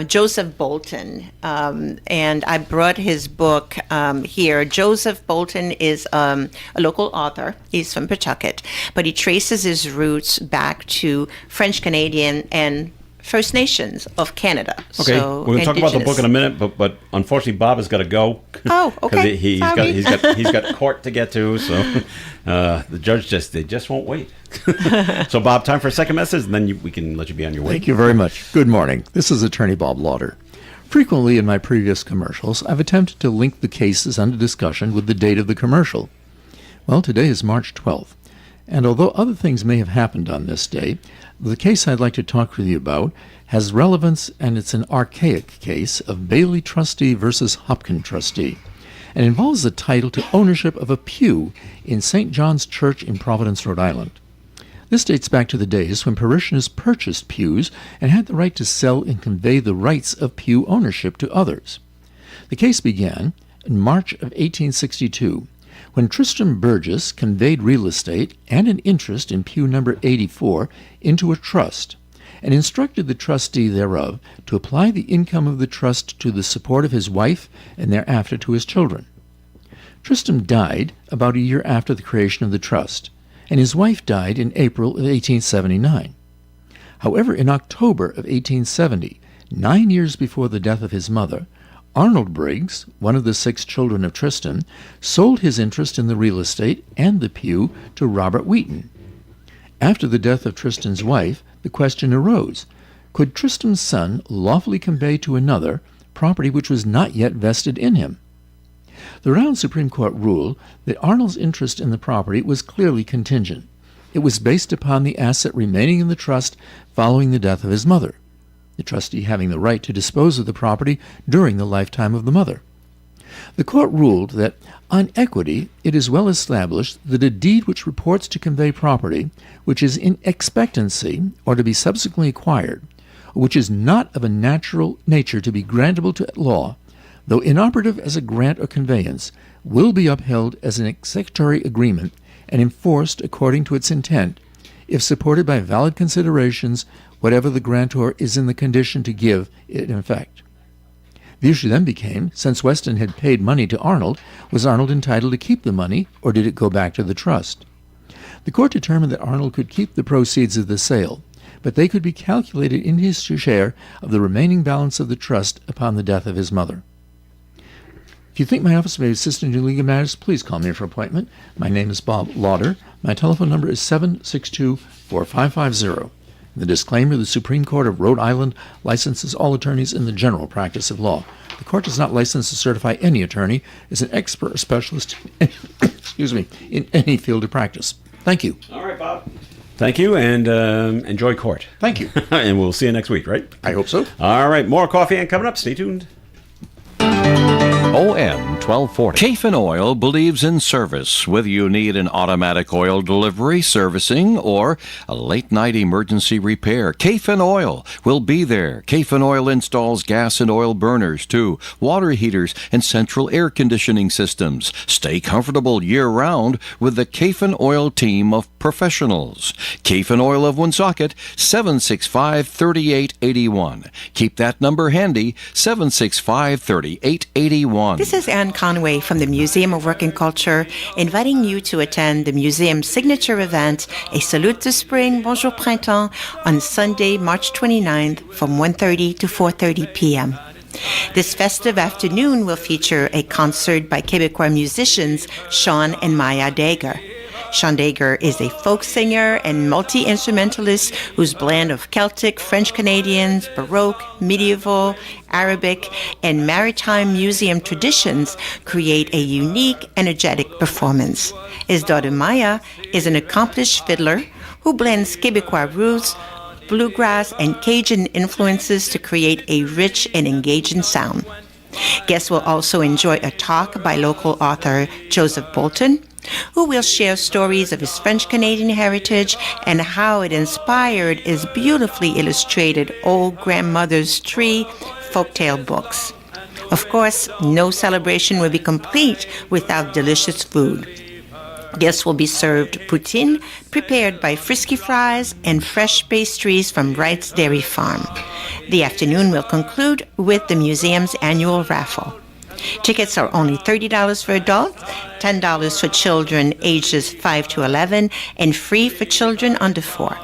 Joseph Bolton, and I brought his book here. Joseph Bolton is a local author. He's from Pawtucket, but he traces his roots back to French Canadian and First Nations of Canada. Okay, so we're going to talk about the book in a minute, but unfortunately Bob has got to go. Oh, okay. Because he's got court to get to, so the judge just won't wait. So Bob, time for a second message, and then we can let you be on your way. Thank you very much. Good morning. This is Attorney Bob Lauder. Frequently in my previous commercials, I've attempted to link the cases under discussion with the date of the commercial. Well, today is March 12th, and although other things may have happened on this day, the case I'd like to talk with you about has relevance, and it's an archaic case of Bailey Trustee versus Hopkins Trustee, and involves the title to ownership of a pew in St. John's Church in Providence, Rhode Island. This dates back to the days when parishioners purchased pews and had the right to sell and convey the rights of pew ownership to others. The case began in March of 1862, when Tristram Burgess conveyed real estate and an interest in pew number 84 into a trust, and instructed the trustee thereof to apply the income of the trust to the support of his wife and thereafter to his children. Tristram died about a year after the creation of the trust, and his wife died in April of 1879. However, in October of 1870, 9 years before the death of his mother, Arnold Briggs, one of the 6 children of Tristan, sold his interest in the real estate and the pew to Robert Wheaton. After the death of Tristan's wife, the question arose, could Tristan's son lawfully convey to another property which was not yet vested in him? The Rhode Island Supreme Court ruled that Arnold's interest in the property was clearly contingent. It was based upon the asset remaining in the trust following the death of his mother, the trustee having the right to dispose of the property during the lifetime of the mother. The court ruled that, on equity, it is well established that a deed which purports to convey property which is in expectancy or to be subsequently acquired, or which is not of a natural nature to be grantable to law, though inoperative as a grant or conveyance, will be upheld as an executory agreement and enforced according to its intent, if supported by valid considerations, whatever the grantor is in the condition to give it in effect. The issue then became, since Weston had paid money to Arnold, was Arnold entitled to keep the money, or did it go back to the trust? The court determined that Arnold could keep the proceeds of the sale, but they could be calculated in his share of the remaining balance of the trust upon the death of his mother. If you think my office may assist in your legal matters, please call me for an appointment. My name is Bob Lauder. My telephone number is 762-4550. The disclaimer, the Supreme Court of Rhode Island licenses all attorneys in the general practice of law. The court does not license to certify any attorney as an expert or specialist in any field of practice. Thank you. All right, Bob. Thank you, and enjoy court. Thank you. And we'll see you next week, right? I hope so. All right, more coffee and coming up. Stay tuned. OM 1240. Kafin Oil believes in service. Whether you need an automatic oil delivery, servicing, or a late-night emergency repair, Kafin Oil will be there. Kafin Oil installs gas and oil burners, too, water heaters, and central air conditioning systems. Stay comfortable year-round with the Kafin Oil team of professionals. Kafin Oil of Woonsocket, 765-3881. Keep that number handy, 765-3881. This is Anne Conway from the Museum of Work and Culture, inviting you to attend the museum's signature event, A Salute to Spring, Bonjour Printemps, on Sunday, March 29th from 1:30 to 4:30 p.m. This festive afternoon will feature a concert by Québécois musicians Sean and Maya Dager. Sean Dager is a folk singer and multi-instrumentalist whose blend of Celtic, French-Canadians, Baroque, medieval, Arabic, and maritime museum traditions create a unique, energetic performance. His daughter Maya is an accomplished fiddler who blends Québécois roots, bluegrass, and Cajun influences to create a rich and engaging sound. Guests will also enjoy a talk by local author Joseph Bolton, who will share stories of his French-Canadian heritage and how it inspired his beautifully illustrated Old Grandmother's Tree folktale books. Of course, no celebration will be complete without delicious food. Guests will be served poutine, prepared by Frisky Fries, and fresh pastries from Wright's Dairy Farm. The afternoon will conclude with the museum's annual raffle. Tickets are only $30 for adults, $10 for children ages 5 to 11, and free for children under 4.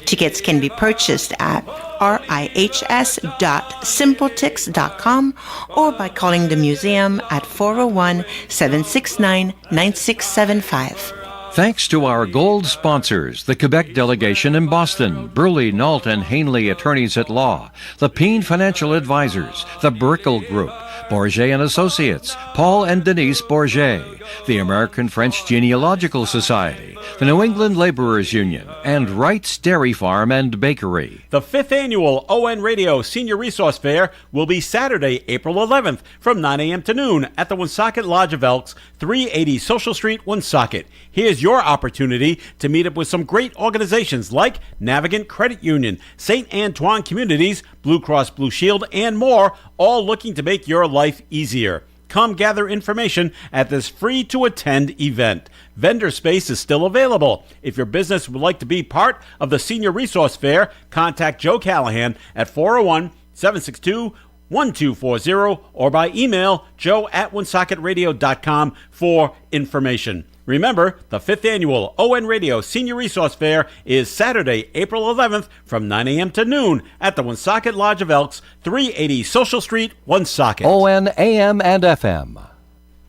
Tickets can be purchased at rihs.simpletix.com or by calling the museum at 401-769-9675. Thanks to our gold sponsors, the Quebec delegation in Boston, Burley, Nault, and Hanley Attorneys at Law, the Peen Financial Advisors, the Brickell Group, Bourget and Associates, Paul and Denise Bourget, the American French Genealogical Society, the New England Laborers Union, and Wright's Dairy Farm and Bakery. The 5th Annual ON Radio Senior Resource Fair will be Saturday, April 11th from 9 a.m. to noon at the Woonsocket Lodge of Elks, 380 Social Street, Woonsocket. Here's your opportunity to meet up with some great organizations like Navigant Credit Union, St. Antoine Communities, Blue Cross Blue Shield, and more, all looking to make your life easier. Come gather information at this free-to-attend event. Vendor space is still available. If your business would like to be part of the Senior Resource Fair, contact Joe Callahan at 401-762-1222 888-281-1240 or by email joe@woonsockeradio.com for information. Remember, the 5th Annual ON Radio Senior Resource Fair is Saturday, April 11th from 9 a.m. to noon at the Woonsocket Lodge of Elks, 380 Social Street, Woonsocket. ON AM and FM.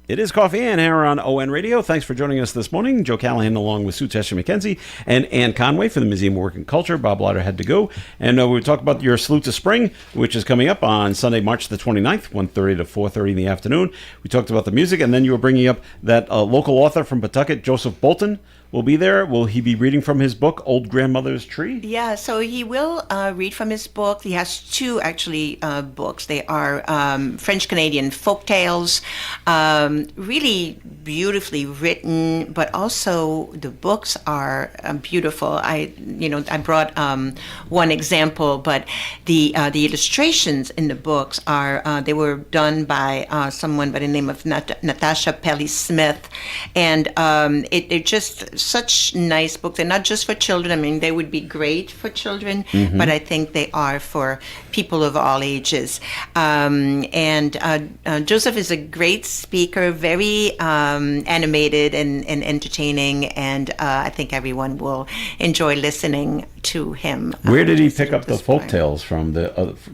It is Coffee Ann here on ON Radio. Thanks for joining us this morning. Joe Callahan along with Sue Tesher McKenzie and Ann Conway for the Museum of Work and Culture. Bob Lauder had to go. And we talk about your Salute to Spring, which is coming up on Sunday, March the 29th, 1:30 to 4:30 in the afternoon. We talked about the music, and then you were bringing up that local author from Pawtucket, Joseph Bolton, will be there. Will he be reading from his book, Old Grandmother's Tree? Yeah, so he will read from his book. He has two, actually, books. They are French-Canadian folk tales, really beautifully written, but also the books are beautiful. I brought one example, but the illustrations in the books are, they were done by someone by the name of Natasha Pelly-Smith, and they're just such nice books. They're not just for children. I mean, they would be great for children, but I think they are for people of all ages. Joseph is a great speaker, very animated and entertaining, and I think everyone will enjoy listening to him. Where did he pick up the folk tales from?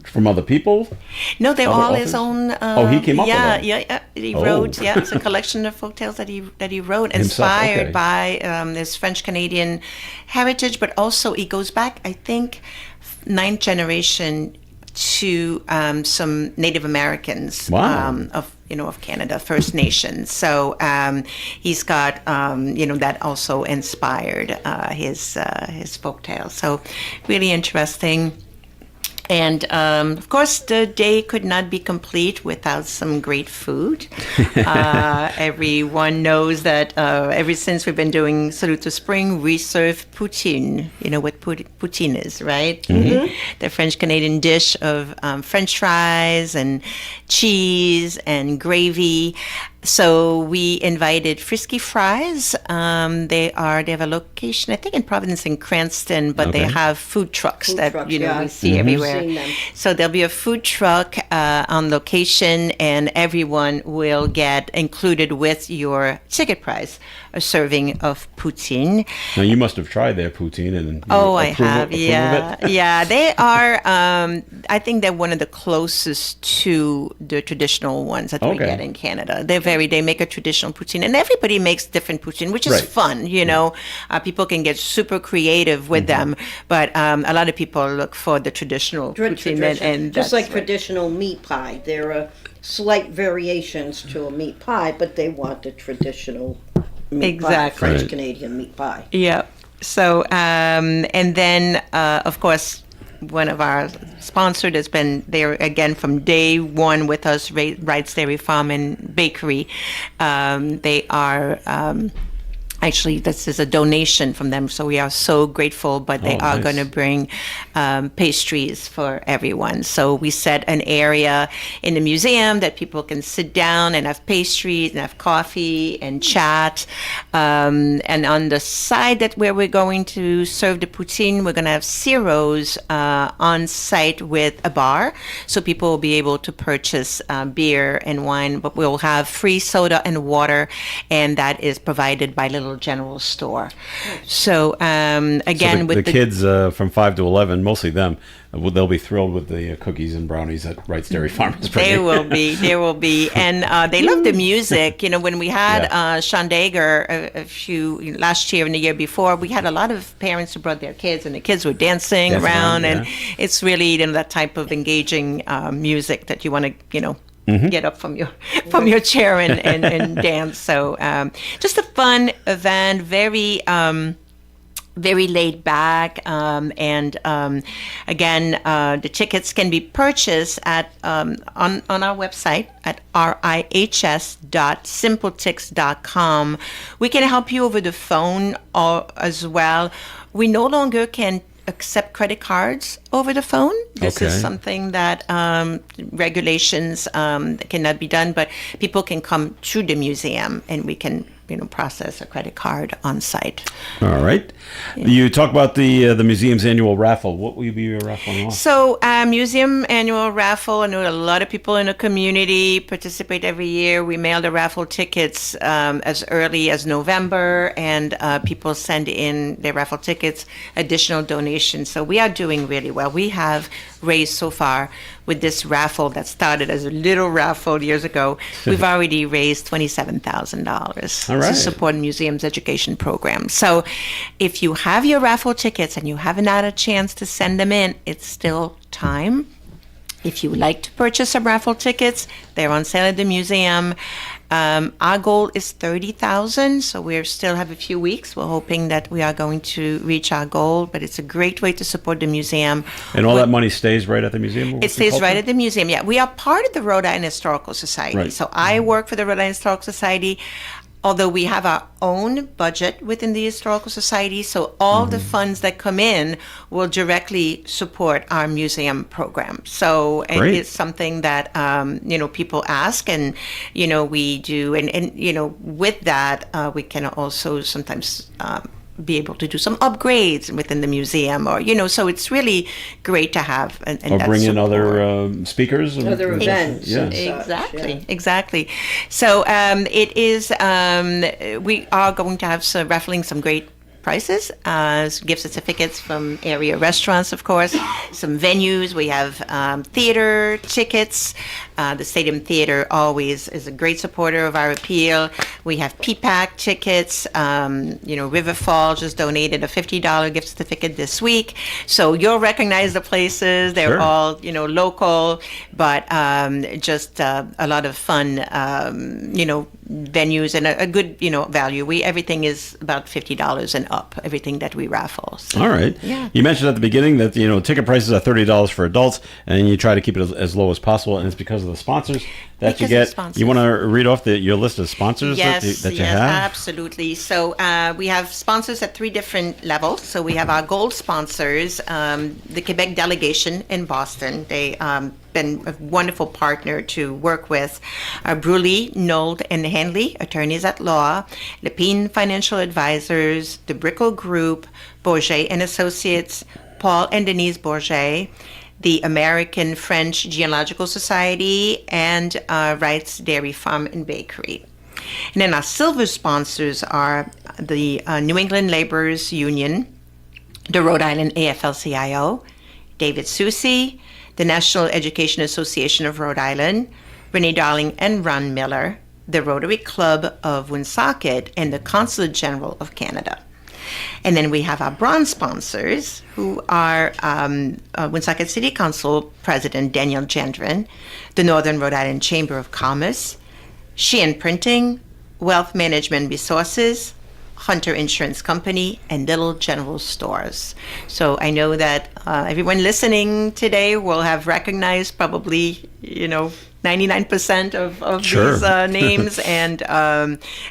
From other people? No, they're all his own. He came up with them. Yeah. He wrote. Yeah, it's a collection of folk tales that he wrote, inspired by his French-Canadian heritage, but also he goes back, I think, 9th generation to some Native Americans of Canada, First Nations. So he's got that also inspired his folk tales. So really interesting. And, of course, the day could not be complete without some great food. Everyone knows that ever since we've been doing Salute to Spring, we serve poutine. You know what poutine is, right? The French-Canadian dish of French fries and cheese and gravy. So we invited Frisky Fries. They have a location, I think, in Providence and Cranston, but they have food trucks we see everywhere. So there'll be a food truck on location, and everyone will get included with your ticket price a serving of poutine. Now you must have tried their poutine, and I have. Yeah. They are. I think they're one of the closest to the traditional ones that we get in Canada. They make a traditional poutine, and everybody makes different poutine, which is fun. People can get super creative with them, but a lot of people look for the traditional poutine, and just like traditional meat pie. There are slight variations to a meat pie, but they want the traditional meat pie, French Canadian meat pie. Yeah. So and then of course, one of our sponsors has been there again from day one with us, Wright's Dairy Farm and Bakery. They are actually, this is a donation from them, so we are so grateful, but they are going to bring pastries for everyone. So we set an area in the museum that people can sit down and have pastries and have coffee and chat. And on the side where we're going to serve the poutine, we're going to have Ciro's on site with a bar, so people will be able to purchase beer and wine, but we'll have free soda and water, and that is provided by Little General Store. So again, with the kids from 5 to 11, mostly them, they'll be thrilled with the cookies and brownies at Wright's Dairy Farm. There will be, and they love the music. When we had Sean Dager last year and the year before, we had a lot of parents who brought their kids, and the kids were dancing around, and it's really that type of engaging music that you want to get up from your chair and dance. So just a fun event, very laid back, and again, the tickets can be purchased at on our website at rihs.simpletix.com. We can help you over the phone as well. We no longer can accept credit cards over the phone. This is something that regulations cannot be done, but people can come to the museum and we can process a credit card on site. All right. Yeah. You talk about the museum's annual raffle. What will you be raffling off? So, museum annual raffle. I know a lot of people in the community participate every year. We mail the raffle tickets as early as November, and people send in their raffle tickets, additional donations. So we are doing really well. We have raised so far with this raffle that started as a little raffle years ago. We've already raised $27,000 to support museum's education program. So if you have your raffle tickets and you haven't had a chance to send them in, it's still time. If you would like to purchase some raffle tickets, they're on sale at the museum. Our goal is 30,000, so we still have a few weeks. We're hoping that we are going to reach our goal, but it's a great way to support the museum. And all that money stays right at the museum? It stays right at the museum, yeah. We are part of the Rhode Island Historical Society. Right. So I work for the Rhode Island Historical Society. Although we have our own budget within the Historical Society, so all the funds that come in will directly support our museum program. So it is something that, people ask, and, we do. And with that, we can also sometimes be able to do some upgrades within the museum, or so it's really great to have. And or bring in other speakers, other events. Exactly. So it is. We are going to have raffling some great prices, gift certificates from area restaurants, of course, some venues. We have theater tickets. The Stadium Theater always is a great supporter of our appeal. We have PPAC tickets. River Falls just donated a $50 gift certificate this week. So you'll recognize the places. They're all, local, but just a lot of fun, venues and a good, value. Everything is about $50 and up, everything that we raffle. So, all right. Yeah. You mentioned at the beginning that, ticket prices are $30 for adults, and you try to keep it as low as possible, and it's because of the sponsors that you get. You want to read off your list of sponsors that you have? Yes, absolutely. So we have sponsors at 3 different levels. So we have our gold sponsors, the Quebec delegation in Boston. They been a wonderful partner to work with. Bruley, Nold, and Henley, attorneys at law, Lepine Financial Advisors, the Brickell Group, Bourget and Associates, Paul and Denise Bourget, the American French Genealogical Society, and Wright's Dairy Farm and Bakery. And then our silver sponsors are the New England Laborers Union, the Rhode Island AFL-CIO, David Susi, the National Education Association of Rhode Island, Renee Darling and Ron Miller, the Rotary Club of Woonsocket, and the Consulate General of Canada. And then we have our bronze sponsors, who are Woonsocket City Council President Daniel Gendron, the Northern Rhode Island Chamber of Commerce, Sheehan Printing, Wealth Management Resources, Hunter Insurance Company, and Little General Stores. So I know that everyone listening today will have recognized probably, 99% of these names. And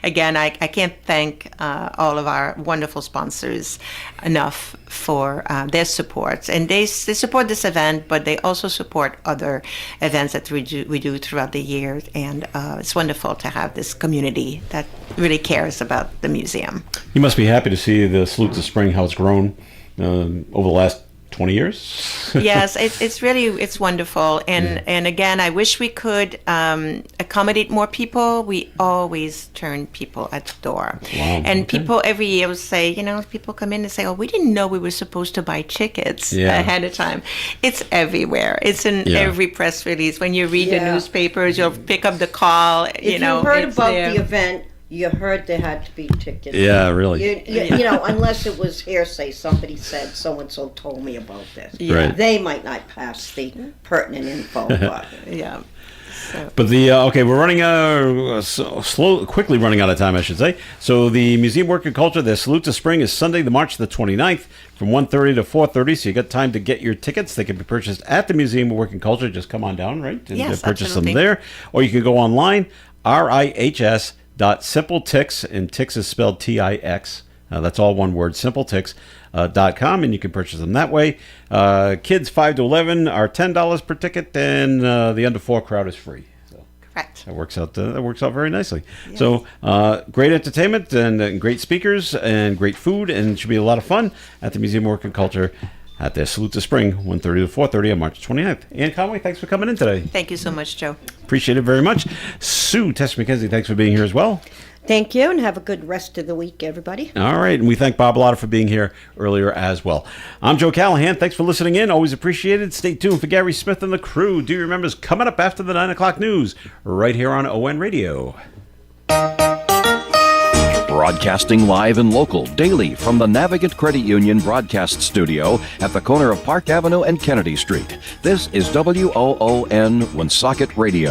again, I can't thank all of our wonderful sponsors enough for their support. And they support this event, but they also support other events that we do throughout the year. And it's wonderful to have this community that really cares about the museum. You must be happy to see the Salute to Spring, how it's grown over the last 20 years? Yes, it's wonderful. And again, I wish we could accommodate more people. We always turn people at the door. Wow. And people every year will say, people come in and say, oh, we didn't know we were supposed to buy tickets ahead of time. It's everywhere. It's in every press release. When you read the newspapers, you'll pick up the call. If you heard about the event, you heard there had to be tickets. Yeah, really. Unless it was hearsay, somebody said so-and-so told me about this. Yeah. Right. They might not pass the pertinent info. But, yeah. But we're running quickly running out of time, I should say. So the Museum Work and Culture, their Salute to Spring is Sunday, March the 29th from 1:30 to 4:30. So you got time to get your tickets. They can be purchased at the Museum of Work and Culture. Just come on down, right? And yes, purchase absolutely. them there. Or you can go online, RIHS.SimpleTix, and Tix is spelled TIX. That's all one word, simpletix.com, and you can purchase them that way. Kids 5 to 11 are $10 per ticket, and the under 4 crowd is free. So Correct. That works out very nicely. Yes. So great entertainment and great speakers and great food, and it should be a lot of fun at the Museum of Work and Culture at the Salute to Spring, 1:30 to 4:30 on March 29th. Ann Conway, thanks for coming in today. Thank you so much, Joe. Appreciate it very much. Sue Tess McKenzie, thanks for being here as well. Thank you, and have a good rest of the week, everybody. All right, and we thank Bob Lotta for being here earlier as well. I'm Joe Callahan. Thanks for listening in. Always appreciated. Stay tuned for Gary Smith and the crew. Do you remember is coming up after the 9 o'clock news right here on ON Radio. Broadcasting live and local daily from the Navigant Credit Union broadcast studio at the corner of Park Avenue and Kennedy Street. This is WOON Woonsocket Radio.